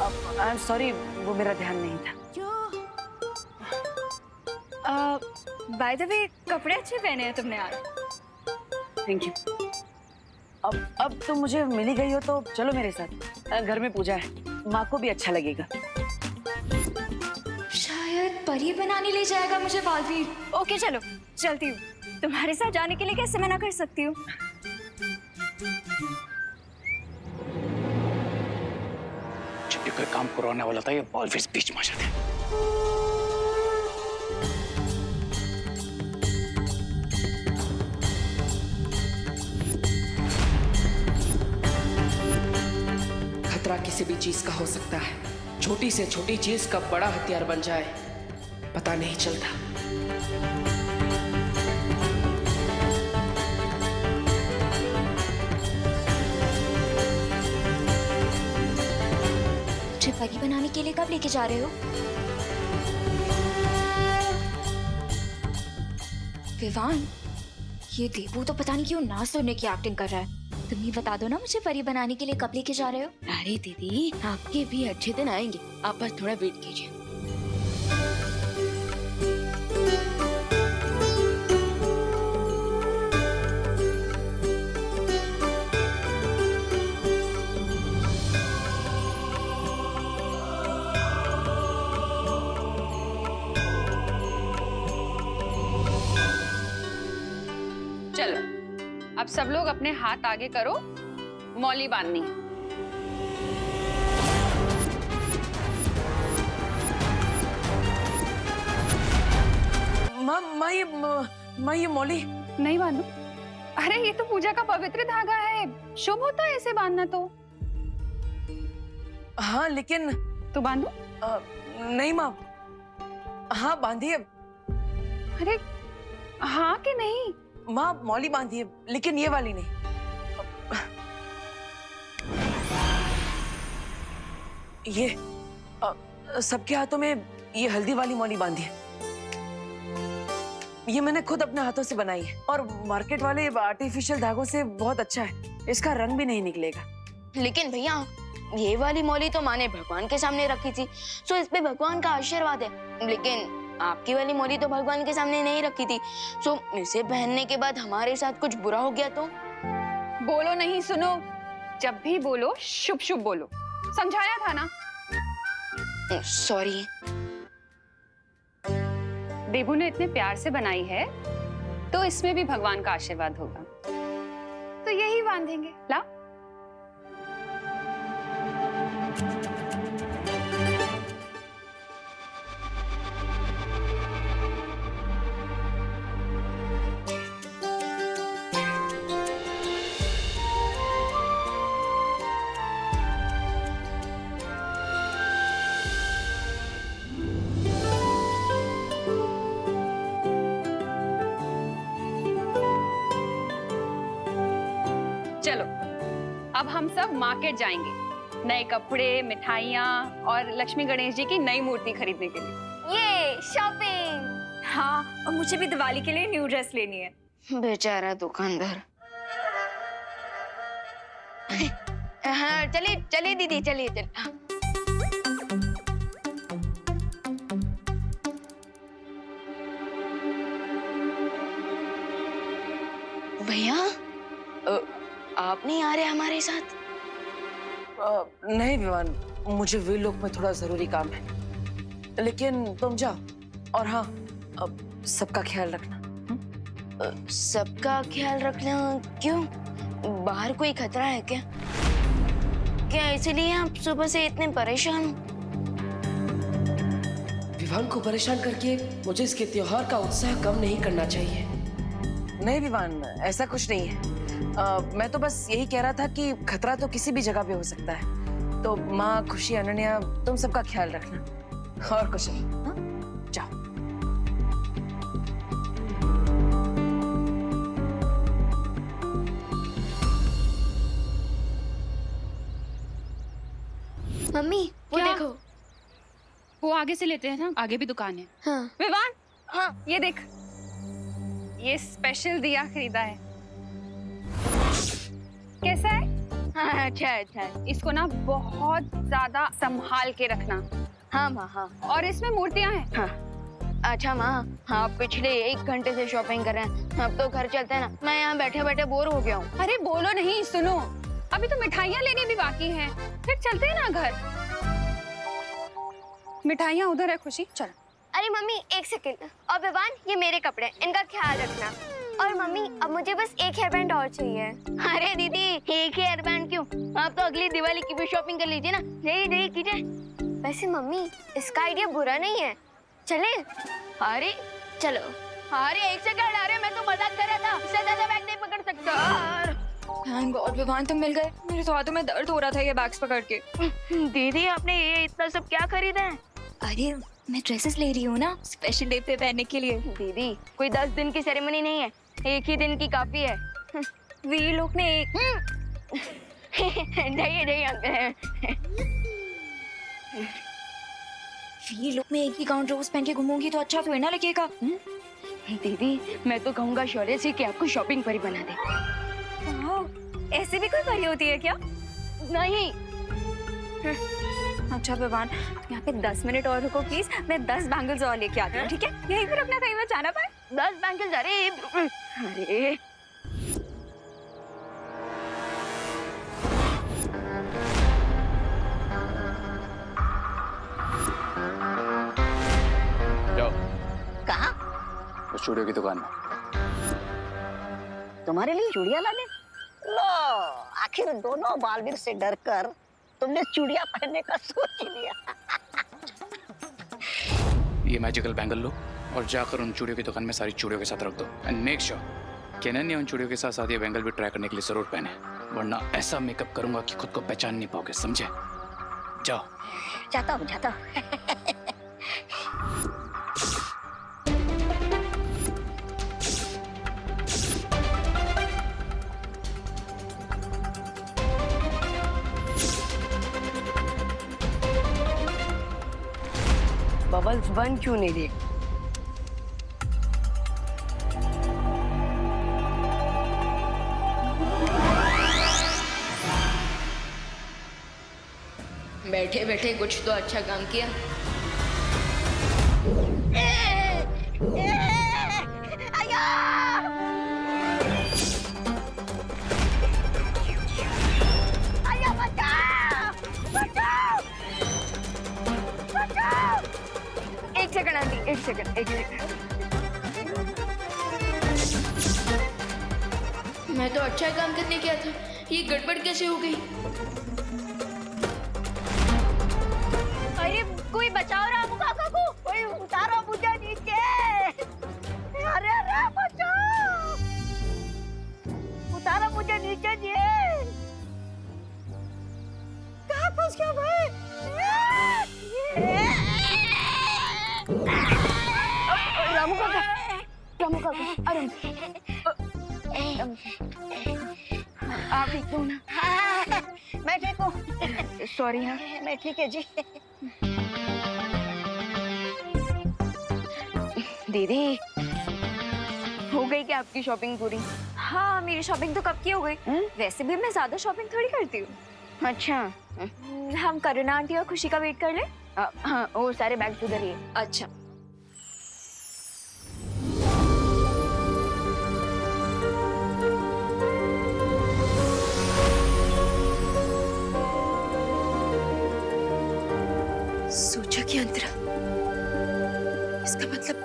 I am sorry, वो मेरा ध्यान नहीं था। बाय द वे, कपड़े अच्छे पहने हैं तुमने आज। Thank you. अब तुम मुझे मिल ही गई हो तो चलो मेरे साथ, घर में पूजा है, माँ को भी अच्छा लगेगा। शायद परी बनाने ले जाएगा मुझे बालवीर। ओके चलो, चलती हूँ। तुम्हारे साथ जाने के लिए कैसे मना कर सकती हूँ? जब भी कोई काम करवाने वाला था ये बॉलफिश बीच में आ जाते हैं। खतरा किसी भी चीज का हो सकता है, छोटी से छोटी चीज कब बड़ा हथियार बन जाए पता नहीं चलता। मुझे परी बनाने के लिए कब लेके जा रहे हो? विवान, ये देवू तो पता नहीं क्यों ना सुनने की एक्टिंग कर रहा है। तुम ही बता दो ना मुझे परी बनाने के लिए कब लेके जा रहे हो? अरे दीदी, आपके भी अच्छे दिन आएंगे, आप बस थोड़ा वेट कीजिए। चलो, अब सब लोग अपने हाथ आगे करो, मौली बांधनी है। माँ ये मौली। नहीं बांधो। अरे ये तो पूजा का पवित्र धागा है, शुभ होता है ऐसे बांधना तो। हाँ लेकिन तो बांधो। नहीं माँ, हाँ बांधिए। अरे हाँ कि नहीं? माँ मौली बांधिए, लेकिन ये वाली नहीं। ये सबके हाथों में ये हल्दी वाली मौली बांधिए। ये मैंने खुद अपने हाथों से बनाई है और मार्केट वाले आर्टिफिशियल धागों से बहुत अच्छा है, इसका रंग भी नहीं निकलेगा। लेकिन भैया, ये वाली मौली तो माँ ने भगवान के सामने रखी थी, सो इस पे भगवान का आशीर्वाद है। लेकिन आपकी वाली मौली तो भगवान के सामने नहीं रखी थी, सो इसे पहनने के बाद हमारे साथ कुछ बुरा हो गया तो? बोलो नहीं, सुनो। जब भी बोलो शुभ शुभ बोलो, समझाया था ना। सॉरी। देबू ने इतने प्यार से बनाई है तो इसमें भी भगवान का आशीर्वाद होगा, तो यही बांधेंगे। ला। चलो, अब हम सब मार्केट जाएंगे नए कपड़े, मिठाइयाँ और लक्ष्मी गणेश जी की नई मूर्ति खरीदने के लिए। ये शॉपिंग। हाँ, और मुझे भी दिवाली के लिए न्यू ड्रेस लेनी है। बेचारा दुकानदार। हाँ चलिए चलिए दीदी, चलिए चलिए। हाँ। भैया, आप नहीं आ रहे हमारे साथ? नहीं विवान, मुझे वे लोग में थोड़ा जरूरी काम है, लेकिन तुम जाओ। और हाँ, सबका ख्याल रखना। सबका ख्याल रखना क्यों? बाहर कोई खतरा है क्या? क्या इसीलिए आप सुबह से इतने परेशान हो? विवान को परेशान करके मुझे इसके त्योहार का उत्साह कम नहीं करना चाहिए। नहीं विवान, ऐसा कुछ नहीं है। मैं तो बस यही कह रहा था कि खतरा तो किसी भी जगह पे हो सकता है, तो माँ, खुशी, अनन्या, तुम सबका ख्याल रखना और कुछ नहीं। हाँ? जाओ। मम्मी वो क्या? देखो। वो आगे से लेते हैं ना, आगे भी दुकान है। हाँ। विवान, हाँ। ये देख, ये स्पेशल दिया खरीदा है। कैसा है? अच्छा अच्छा। इसको ना बहुत ज्यादा संभाल के रखना। हाँ माँ हाँ। और इसमें मूर्तियां हैं। हाँ अच्छा माँ, हाँ पिछले 1 घंटे से शॉपिंग कर रहे हैं, अब तो घर चलते हैं ना, मैं यहाँ बैठे बैठे बोर हो गया हूँ। अरे बोलो नहीं, सुनो, अभी तो मिठाइयाँ लेने भी बाकी हैं, फिर चलते हैं ना घर। मिठाइयाँ उधर है खुशी, चल। अरे मम्मी 1 सेकंड। और विवान, ये मेरे कपड़े, इनका ख्याल रखना। और मम्मी अब मुझे बस 1 हेयर बैंड और चाहिए। अरे दीदी, 1 हेयर बैंड क्यों, आप तो अगली दिवाली की भी शॉपिंग कर लीजिए ना। यही कीजिए। वैसे मम्मी इसका आइडिया बुरा नहीं है, चले? अरे चलो। अरे 1 सेकंड, अरे मैं तो मजाक कर रहा था, इससे ज्यादा बैग नहीं पकड़ सकता। थैंक गॉड विवान तुम मिल गए, मेरे तो हाथों में दर्द हो रहा था ये बैग्स पकड़ के। दीदी आपने ये इतना सब क्या खरीदा है? अरे मैं ड्रेसेस ले रही हूँ ना स्पेशल डे पे पहनने के लिए। दीदी कोई 10 दिन की सेरेमनी नहीं है, 1 ही दिन की काफी है। वीर लोग ने जाइए अंकल। वीर लोग में एक ही गाउन रोज पहन के घूमूंगी तो अच्छा थोड़ी ना लगेगा। दीदी मैं तो कहूँगा शौर्य से कि आपको शॉपिंग परी बना दे। ऐसे भी कोई परी होती है क्या? नहीं। अच्छा विवान यहाँ पे 10 मिनट और रुको प्लीज, मैं 10 बैंगल्स और लेके आती हूँ, ठीक है? यहीं पे रखना, कहीं मत जाना पाए। 10 बैंगल्स? अरे जाओ कहाँ? उस चूड़ियों की दुकान में। तुम्हारे लिए चूड़ियां लाने? लो, आखिर दोनों बालवीर से डरकर तुमने चूड़ियां पहनने का सोच ही लिया। ये मैजिकल बैंगल लो और जाकर उन चूड़ियों की दुकान में सारी चूड़ियों के साथ रख दो एंड मेक श्योर कि अनन्या उन चूड़ियों के साथ साथ ये बैंगल भी ट्राई करने के लिए जरूर पहने, वरना ऐसा मेकअप करूंगा कि खुद को पहचान नहीं पाओगे, समझे? जाओ। जाता हूँ। बबल्स बन क्यों नहीं रही? बैठे बैठे कुछ तो अच्छा काम किया। एक सेकंड आंटी, एक सेकंड। मैं तो अच्छा काम करने गया था, ये गड़बड़ कैसे हो गई? अरे कोई बचाओ रामू काका को, कोई उतारो मुझे नीचे। अरे बचाओ, उतारो मुझे नीचे जी। कहाँ फंस गया भाई? रामू काका, अरे आप ठीक हो ना? हाँ, मैं ठीक हूँ। सॉरी। हाँ मैं ठीक है जी। दीदी हो गई क्या आपकी शॉपिंग पूरी? हाँ मेरी शॉपिंग तो कब की हो गई। वैसे भी मैं ज्यादा शॉपिंग थोड़ी करती हूँ। अच्छा हम करुणा आंटी और खुशी का वेट कर ले। हाँ वो सारे बैग्स उधर ही है। अच्छा सोचा कि अंतरा, इसका मतलब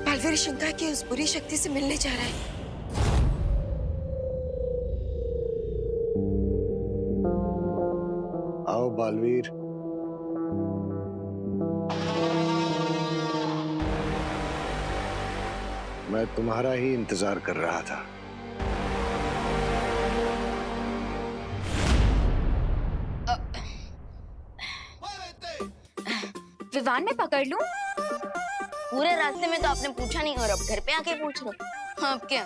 बालवीर शंका की उस बुरी शक्ति से मिलने जा रहा है। आओ बालवीर। मैं तुम्हारा ही इंतजार कर रहा था। विवान मैं पकड़ लूं? पूरे रास्ते में तो आपने पूछा नहीं और अब घर पे आके पूछ रहे हो। हाँ अब क्या?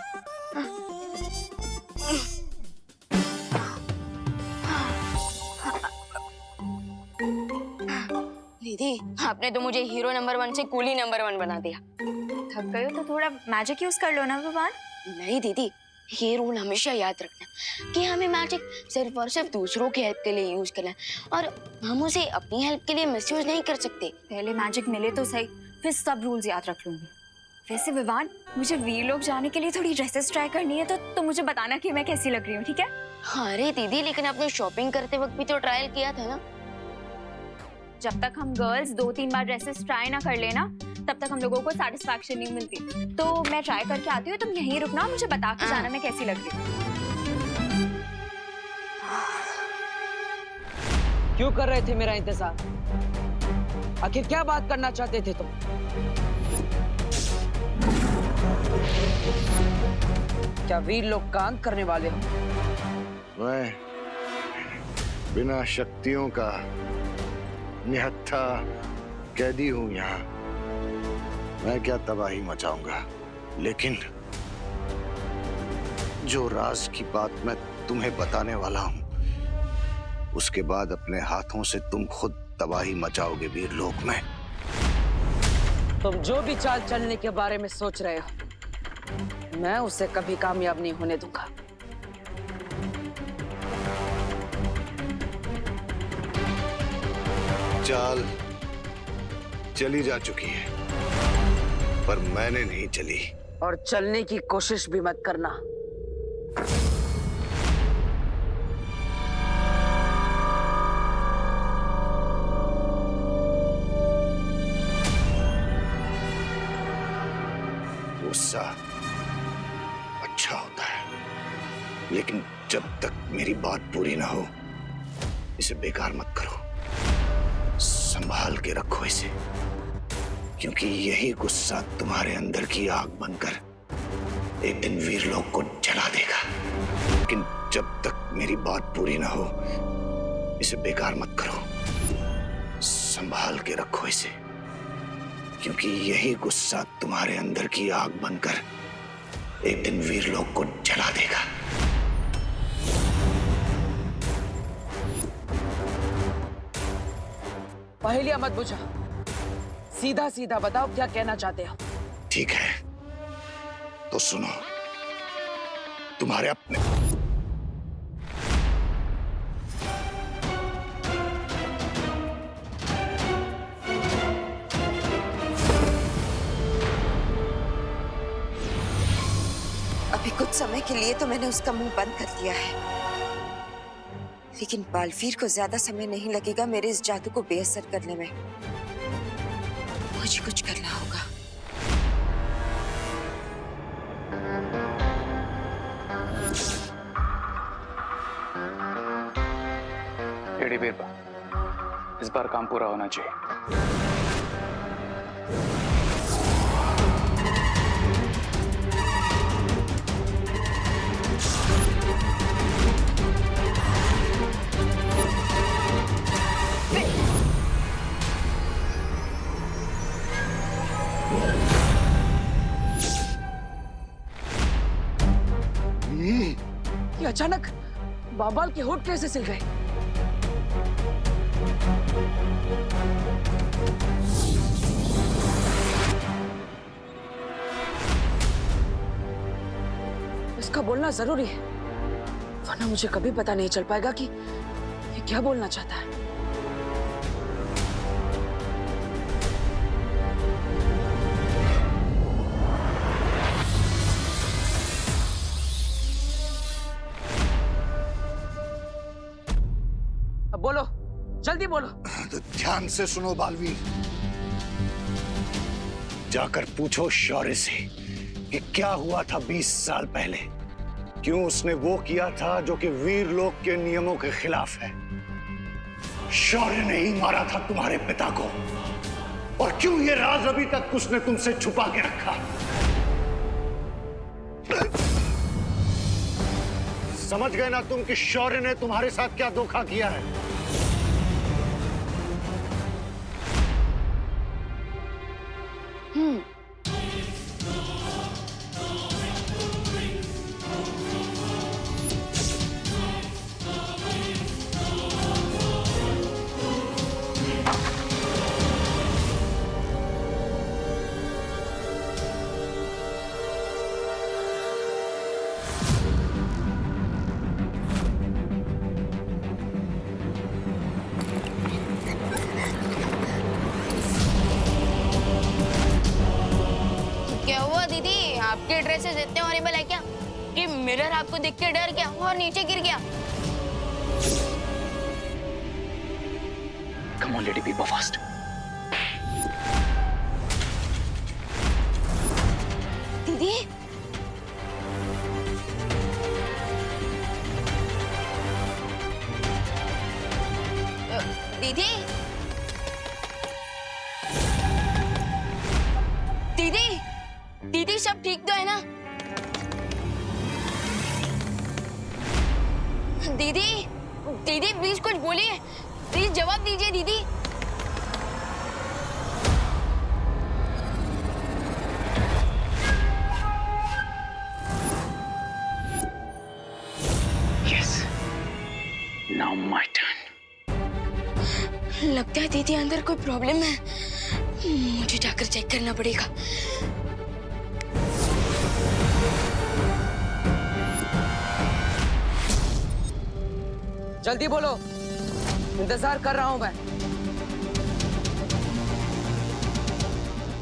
दीदी आपने तो मुझे हीरो नंबर 1 से कूली नंबर 1 बना दिया। थक गए हो तो थोड़ा मैजिक यूज कर लो ना विवान। नहीं दीदी, ये रूल हमेशा याद रखना कि हमें मैजिक सिर्फ और सिर्फ दूसरों की हेल्प के लिए यूज करना है और हम उसे अपनी हेल्प के लिए मिसयूज नहीं कर सकते। पहले मैजिक मिले तो सही, फिर सब रूल्स याद रख लूंगी। वैसे विवान, मुझे वीर लोग जाने के लिए थोड़ी ड्रेसेस ट्राई करनी है, तो मुझे बताना कि मैं कैसी लग रही हूँ, ठीक है? हाँ अरे दीदी, लेकिन आपने शॉपिंग करते वक्त भी तो ट्रायल किया था ना। जब तक हम गर्ल्स 2-3 बार ड्रेसेस ट्राई ना कर लेना, तब तक हम लोगों को सेटिस्फैक्शन नहीं मिलती। तो मैं ट्राई करके आती हूँ, तुम यहीं रुकना, मुझे बता के जाना मैं कैसी लग रही हूँ। क्यों कर रहे थे मेरा इंतजार? आखिर क्या बात करना चाहते थे तुम? क्या वीर लोग का अंत करने वाले हो? मैं बिना शक्तियों का निहत्था कैदी हूं यहाँ। मैं क्या तबाही मचाऊंगा, लेकिन जो राज की बात मैं तुम्हें बताने वाला हूं, उसके बाद अपने हाथों से तुम खुद तबाही मचाओगे वीर लोक में। तुम जो भी चाल चलने के बारे में सोच रहे हो, मैं उसे कभी कामयाब नहीं होने दूंगा। चाल चली जा चुकी है, पर मैंने नहीं चली। और चलने की कोशिश भी मत करना। गुस्सा अच्छा होता है, लेकिन जब तक मेरी बात पूरी ना हो, इसे बेकार मत करो। संभाल के रखो इसे, क्योंकि यही गुस्सा तुम्हारे अंदर की आग बनकर एक दिन वीर लोक को जला देगा। लेकिन जब तक मेरी बात पूरी ना हो, इसे बेकार मत करो। संभाल के रखो इसे, क्योंकि यही गुस्सा तुम्हारे अंदर की आग बनकर एक दिन वीर लोक को जला देगा। पहेलियां मत बुझा, सीधा सीधा बताओ क्या कहना चाहते हो। ठीक है, तो सुनो। तुम्हारे अपने अभी कुछ समय के लिए तो मैंने उसका मुंह बंद कर दिया है, लेकिन बालवीर को ज्यादा समय नहीं लगेगा मेरे इस जादू को बेअसर करने में। मुझे कुछ करना होगा। एडी बीरबा, इस बार काम पूरा होना चाहिए। ये अचानक बाबाल के होठ कैसे सिल गए? इसका बोलना जरूरी है, वरना मुझे कभी पता नहीं चल पाएगा कि ये क्या बोलना चाहता है। अब बोलो, जल्दी बोलो। तो ध्यान से सुनो बालवीर, जाकर पूछो शौर्य से कि क्या हुआ था 20 साल पहले। क्यों उसने वो किया था जो कि वीर लोक के नियमों के खिलाफ है। शौर्य ने ही मारा था तुम्हारे पिता को, और क्यों ये राज अभी तक उसने तुमसे छुपा के रखा। समझ गए ना तुम कि शौर्य ने तुम्हारे साथ क्या धोखा किया है। आपके ड्रेसेस इतने हॉरिबल है क्या कि मिरर आपको देख के डर गया और नीचे गिर गया? Come on, lady, be more fast. दीदी, दीदी, दीदी, दीदी सब ठीक तो है ना? दीदी, दीदी प्लीज कुछ बोलिए, प्लीज जवाब दीजिए दीदी। Yes. Now my turn. लगता है दीदी अंदर कोई प्रॉब्लम है, मुझे जाकर चेक करना पड़ेगा। जल्दी बोलो, इंतजार कर रहा हूं मैं।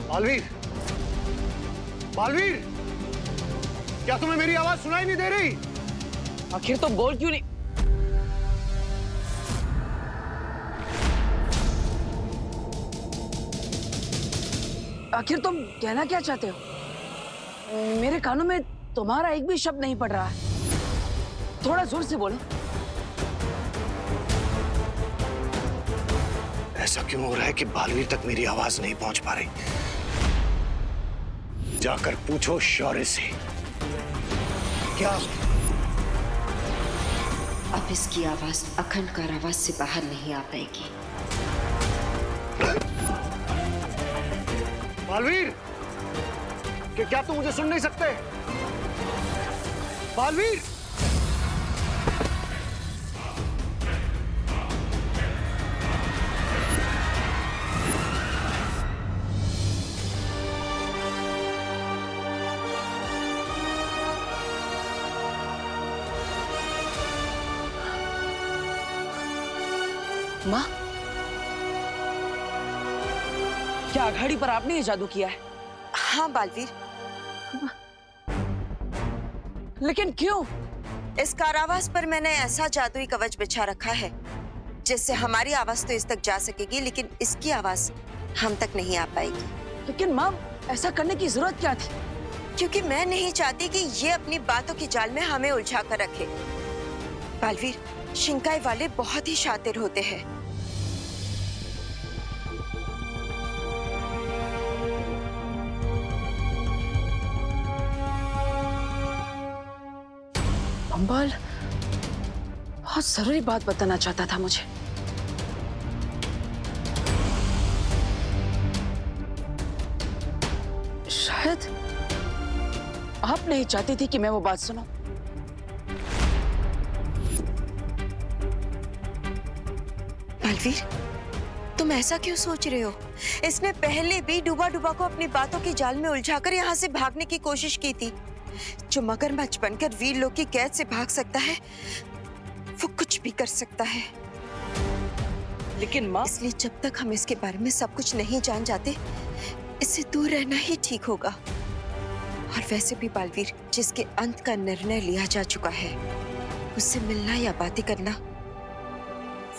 बालवीर, बालवीर, क्या तुम्हें मेरी आवाज सुनाई नहीं दे रही? आखिर तुम बोल क्यों नहीं? आखिर तुम कहना क्या चाहते हो? मेरे कानों में तुम्हारा एक भी शब्द नहीं पड़ रहा है। थोड़ा जोर से बोलो। ऐसा क्यों हो रहा है कि बालवीर तक मेरी आवाज नहीं पहुंच पा रही? जाकर पूछो शौर्य से। क्या अब इसकी आवाज अखंड कारावास से बाहर नहीं आ पाएगी। बालवीर, क्या तुम मुझे सुन नहीं सकते? बालवीर, माँ, क्या अघाड़ी पर आपने ये जादू किया है? हाँ बालवीर, लेकिन क्यों? इस कारावास पर मैंने ऐसा जादुई कवच बिछा रखा है जिससे हमारी आवाज तो इस तक जा सकेगी, लेकिन इसकी आवाज हम तक नहीं आ पाएगी। लेकिन माँ, ऐसा करने की जरूरत क्या थी? क्योंकि मैं नहीं चाहती कि ये अपनी बातों की जाल में हमें उलझा कर रखे। बालवीर, शिंकाई वाले बहुत ही शातिर होते हैं। अंबाल बहुत जरूरी बात बताना चाहता था मुझे। शायद आप नहीं चाहती थी कि मैं वो बात सुनूं। बालवीर, तुम ऐसा क्यों सोच रहे हो? इसने पहले भी डूबा डूबा को अपनी बातों की जाल में उलझाकर यहाँ से भागने की कोशिश की थी। जो मगरमच्छ बनकर वीर लोग की कैद से भाग सकता है, वो कुछ भी कर सकता है। लेकिन माँ, इसलिए जब तक हम इसके बारे में सब कुछ नहीं जान जाते, इससे दूर रहना ही ठीक होगा। और वैसे भी बालवीर, जिसके अंत का निर्णय लिया जा चुका है, उससे मिलना या बातें करना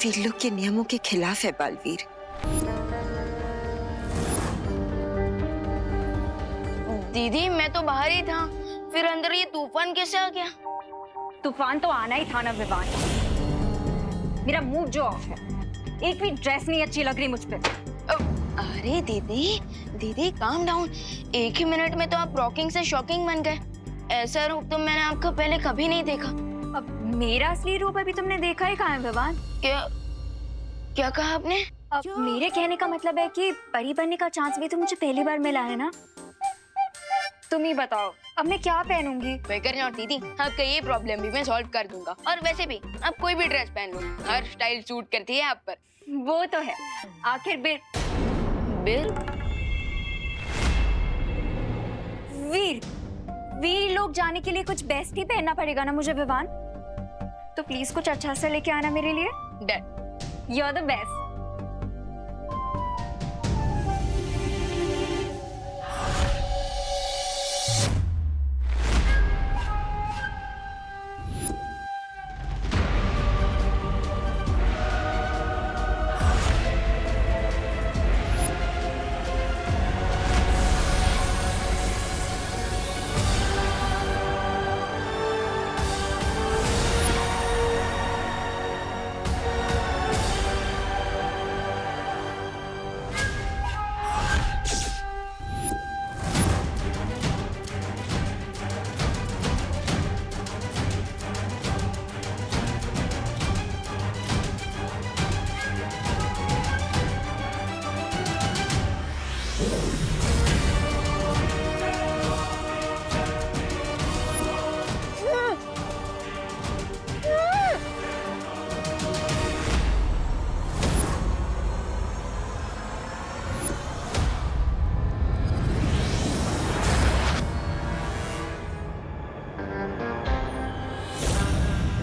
वीर लोग के नियमों के खिलाफ है। बालवीर, दीदी मैं तो बाहर ही था, फिर अंदर ये तूफान कैसे आ गया? तूफान तो आना ही था ना विवान। मेरा मूड जो ऑफ है, एक भी ड्रेस नहीं अच्छी लग रही मुझ पे। अरे दीदी, दीदी काम डाउन। एक ही मिनट में तो आप रॉकिंग से शॉकिंग बन गए। ऐसा रूप तो मैंने आपका पहले कभी नहीं देखा। अब मेरा असली रूप अभी तुमने देखा ही कहाँ है विवान? क्या कहा आपने? अब मेरे कहने का मतलब है कि परी बनने का चांस भी तो मुझे पहली बार मिला है ना। तुम ही बताओ, अब मैं क्या पहनूंगी? फिकर नॉट दीदी, आपका ये प्रॉब्लम भी मैं सॉल्व कर दूंगा। और वैसे भी आप कोई भी ड्रेस पहन लो, हर स्टाइल सूट करती है आप पर। वो तो है। आखिर बिल वीर लोग जाने के लिए कुछ बेस्ट ही पहनना पड़ेगा ना मुझे विवान। तो प्लीज कुछ अच्छा सा लेके आना मेरे लिए। Done. You are the best.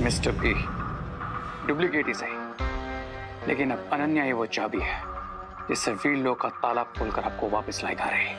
Mister B, duplicate ही सही, लेकिन अब अनन्या ही वो चाबी है जिससे वीर लोग का ताला खोलकर आपको वापस लाएगा रहे।